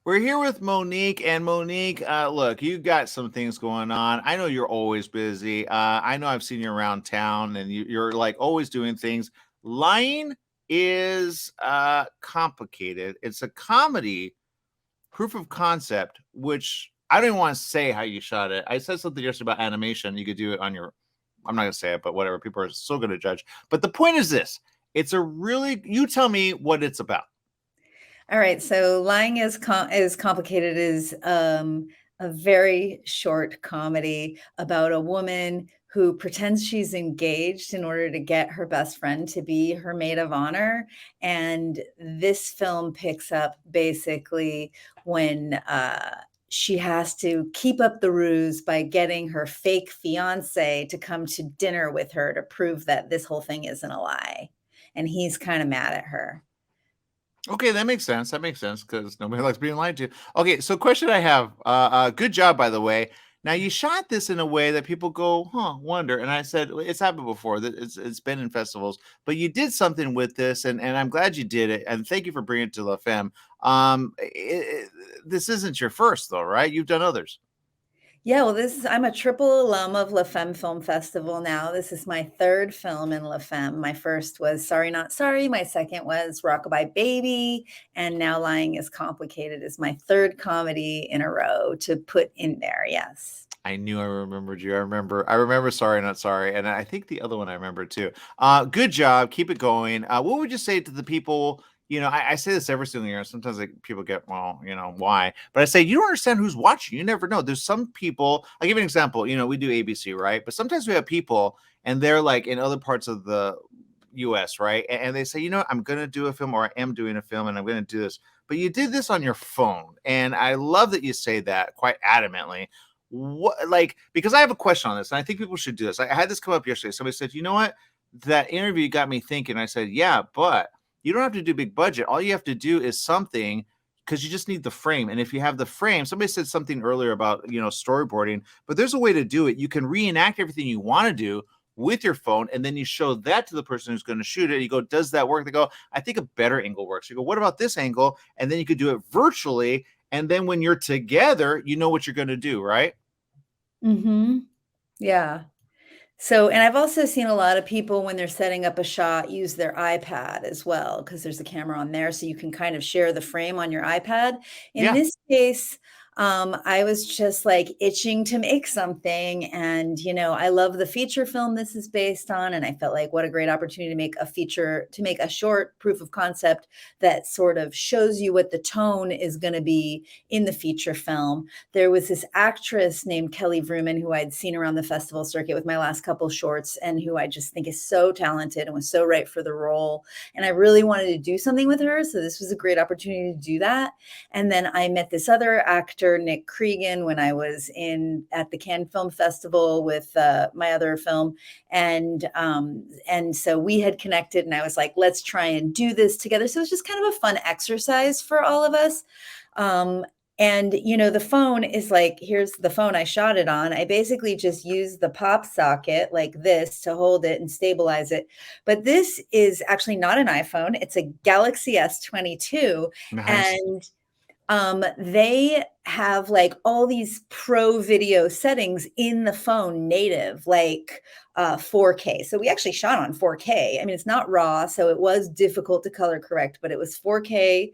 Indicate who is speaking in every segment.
Speaker 1: We're here with Monique, and Monique, look, you got some things going on. I know you're always busy. I know I've seen you around town, and you're like always doing things. Lying is complicated. It's a comedy proof of concept, which I don't even want to say how you shot it. I said something yesterday about animation. You could do it on your, I'm not going to say it, but whatever. People are still going to judge. But the point is this: it's a really, you tell me what it's about.
Speaker 2: All right, so Lying is Complicated is a very short comedy about a woman who pretends she's engaged in order to get her best friend to be her maid of honor. And this film picks up basically when she has to keep up the ruse by getting her fake fiance to come to dinner with her to prove that this whole thing isn't a lie. And he's kind of mad at her.
Speaker 1: Okay, that makes sense. That makes sense because nobody likes being lied to. Okay, so question I have. Good job, by the way. Now you shot this in a way that people go, huh, wonder. And I said it's happened before. That it's been in festivals, but you did something with this, and I'm glad you did it. And thank you for bringing it to La Femme. This isn't your first though, right? You've done others.
Speaker 2: Yeah, well, I'm a triple alum of La Femme Film Festival now. This is my third film in La Femme. My first was Sorry Not Sorry. My second was Rockabye Baby. And now Lying is Complicated is my third comedy in a row to put in there. Yes.
Speaker 1: I knew I remembered you. I remember Sorry Not Sorry, and I think the other one I remember too. Good job. Keep it going. What would you say to the people? I say this every single year. Sometimes like people get, well, why? But I say you don't understand who's watching. You never know. There's some people. I'll give you an example. We do ABC, right? But sometimes we have people, and they're like in other parts of the US, right? And they say, I'm going to do a film, or I am doing a film, and I'm going to do this. But you did this on your phone. And I love that you say that quite adamantly. What, like, because I have a question on this, and I think people should do this. I had this come up yesterday. Somebody said, you know what? That interview got me thinking. I said, yeah, but you don't have to do big budget. All you have to do is something, because you just need the frame. And if you have the frame, somebody said something earlier about, storyboarding, but there's a way to do it. You can reenact everything you want to do with your phone, and then you show that to the person who's going to shoot it. You go, does that work? They go, I think a better angle works. You go, what about this angle? And then you could do it virtually. And then when you're together, you know what you're going to do, right?
Speaker 2: Mm-hmm. Yeah. So, and I've also seen a lot of people when they're setting up a shot use their iPad as well, because there's a camera on there. So you can kind of share the frame on your iPad. In
Speaker 1: Yeah.
Speaker 2: this case, I was just like itching to make something. And, I love the feature film this is based on. And I felt like what a great opportunity to make a short proof of concept that sort of shows you what the tone is going to be in the feature film. There was this actress named Kelly Vrooman who I'd seen around the festival circuit with my last couple shorts and who I just think is so talented and was so right for the role. And I really wanted to do something with her. So this was a great opportunity to do that. And then I met this other actor, Nick Cregan, when I was at the Cannes Film Festival with my other film. And so we had connected and I was like, let's try and do this together. So it was just kind of a fun exercise for all of us. And, the phone is like, here's the phone I shot it on. I basically just used the pop socket like this to hold it and stabilize it. But this is actually not an iPhone. It's a Galaxy S22.
Speaker 1: Nice.
Speaker 2: And they have like all these pro video settings in the phone native, like 4K. So we actually shot on 4K. I mean, it's not raw, so it was difficult to color correct, but it was 4K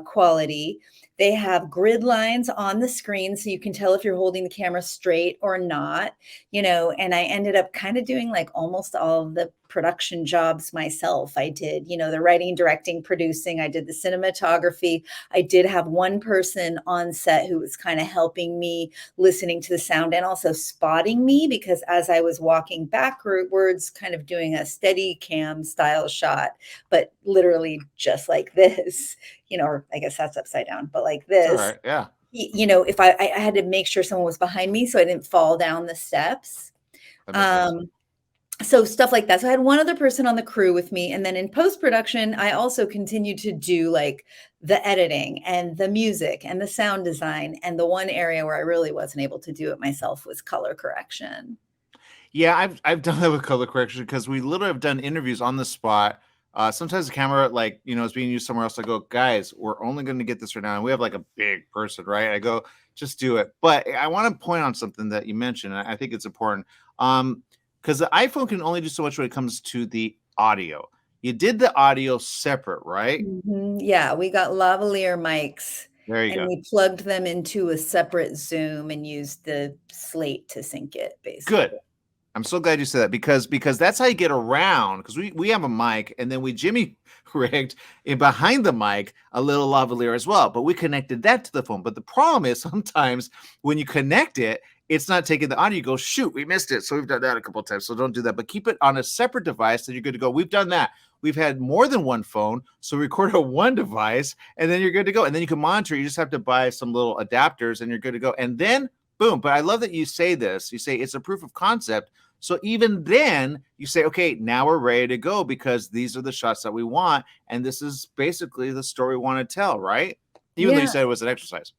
Speaker 2: quality. They have grid lines on the screen so you can tell if you're holding the camera straight or not, and I ended up kind of doing like almost all of the production jobs myself. I did, the writing, directing, producing. I did the cinematography. I did have one person on set who was kind of helping me, listening to the sound and also spotting me, because as I was walking backwards, kind of doing a steady cam style shot, but literally just like this, or I guess that's upside down, but like
Speaker 1: It's all
Speaker 2: this,
Speaker 1: right. Yeah.
Speaker 2: if I had to make sure someone was behind me so I didn't fall down the steps.
Speaker 1: That makes sense.
Speaker 2: So stuff like that. So I had one other person on the crew with me. And then in post-production, I also continued to do like the editing and the music and the sound design. And the one area where I really wasn't able to do it myself was color correction.
Speaker 1: Yeah, I've done that with color correction because we literally have done interviews on the spot Sometimes the camera, like, is being used somewhere else. I go, guys, we're only going to get this right now. And we have like a big person, right? I go, just do it. But I want to point on something that you mentioned. And I think it's important. Because the iPhone can only do so much when it comes to the audio. You did the audio separate, right?
Speaker 2: Yeah, we got lavalier mics
Speaker 1: There you
Speaker 2: and
Speaker 1: go.
Speaker 2: we plugged them into a separate Zoom and used the slate to sync it,
Speaker 1: Good.
Speaker 2: basically.
Speaker 1: I'm so glad you said that because that's how you get around. Because we have a mic, and then we Jimmy rigged in behind the mic a little lavalier as well. But we connected that to the phone. But the problem is sometimes when you connect it, it's not taking the audio. You go, shoot, we missed it. So we've done that a couple of times. So don't do that. But keep it on a separate device, and you're good to go. We've done that. We've had more than one phone, so record on one device, and then you're good to go. And then you can monitor. You just have to buy some little adapters, and you're good to go. And then boom. But I love that you say this. You say it's a proof of concept. So even then, you say, okay, now we're ready to go because these are the shots that we want. And this is basically the story we want to tell, right? Even though you
Speaker 2: Yeah.
Speaker 1: said it was an exercise.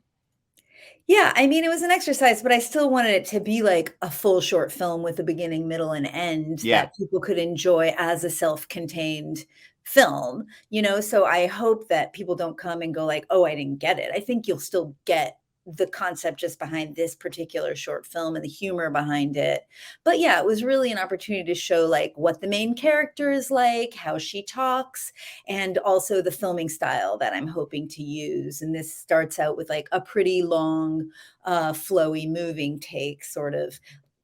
Speaker 2: Yeah, I mean, it was an exercise, but I still wanted it to be like a full short film with a beginning, middle, and end
Speaker 1: Yeah.
Speaker 2: that people could enjoy as a self-contained film, So I hope that people don't come and go like, "Oh, I didn't get it." I think you'll still get the concept just behind this particular short film and the humor behind it. But yeah, it was really an opportunity to show like what the main character is like, how she talks, and also the filming style that I'm hoping to use. And this starts out with like a pretty long, flowy, moving take, sort of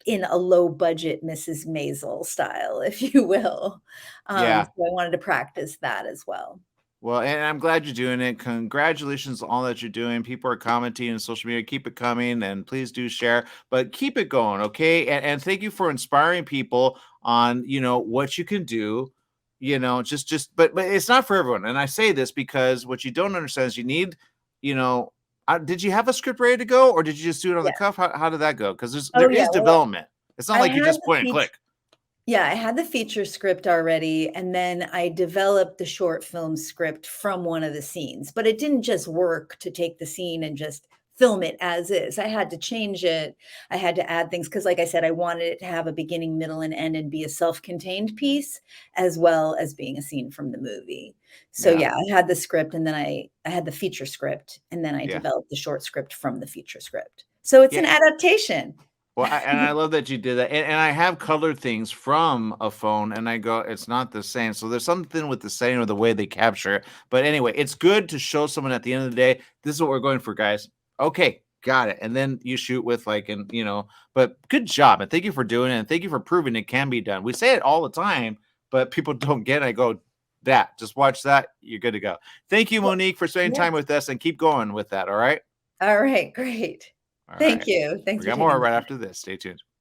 Speaker 2: in a low budget Mrs. Maisel style, if you will.
Speaker 1: Yeah.
Speaker 2: So I wanted to practice that as well.
Speaker 1: Well, and I'm glad you're doing it. Congratulations on all that you're doing. People are commenting on social media. Keep it coming, and please do share. But keep it going, okay? And thank you for inspiring people on what you can do. But it's not for everyone. And I say this because what you don't understand is you need, you know, did you have a script ready to go, or did you just do it on the
Speaker 2: Yeah.
Speaker 1: cuff? How did that go? Because
Speaker 2: Oh,
Speaker 1: there
Speaker 2: yeah.
Speaker 1: is
Speaker 2: Well,
Speaker 1: development. It's not
Speaker 2: I
Speaker 1: like you
Speaker 2: had
Speaker 1: just
Speaker 2: the
Speaker 1: point and
Speaker 2: feature.
Speaker 1: click.
Speaker 2: Yeah, I had the feature script already, and then I developed the short film script from one of the scenes, but it didn't just work to take the scene and just film it as is. I had to change it. I had to add things because, like I said, I wanted it to have a beginning, middle, and end and be a self-contained piece as well as being a scene from the movie. So
Speaker 1: Yeah,
Speaker 2: yeah, I had the script and then I had the feature script and then I
Speaker 1: yeah,
Speaker 2: developed the short script from the feature script. So it's an
Speaker 1: yeah.
Speaker 2: adaptation.
Speaker 1: Well, I love that you did that, and I have colored things from a phone, and I go, it's not the same. So there's something with the setting or the way they capture it. But anyway, it's good to show someone at the end of the day, this is what we're going for, guys. Okay, got it. And then you shoot with but good job, and thank you for doing it, and thank you for proving it can be done. We say it all the time, but people don't get it. I go, that just watch that, you're good to go. Thank you, Monique, for spending
Speaker 2: Yeah.
Speaker 1: time with us, and keep going with that. All right,
Speaker 2: All right, great.
Speaker 1: all
Speaker 2: Thank
Speaker 1: right.
Speaker 2: you. Thanks
Speaker 1: We
Speaker 2: for
Speaker 1: got
Speaker 2: taking
Speaker 1: more
Speaker 2: the
Speaker 1: right
Speaker 2: time.
Speaker 1: after this. Stay tuned.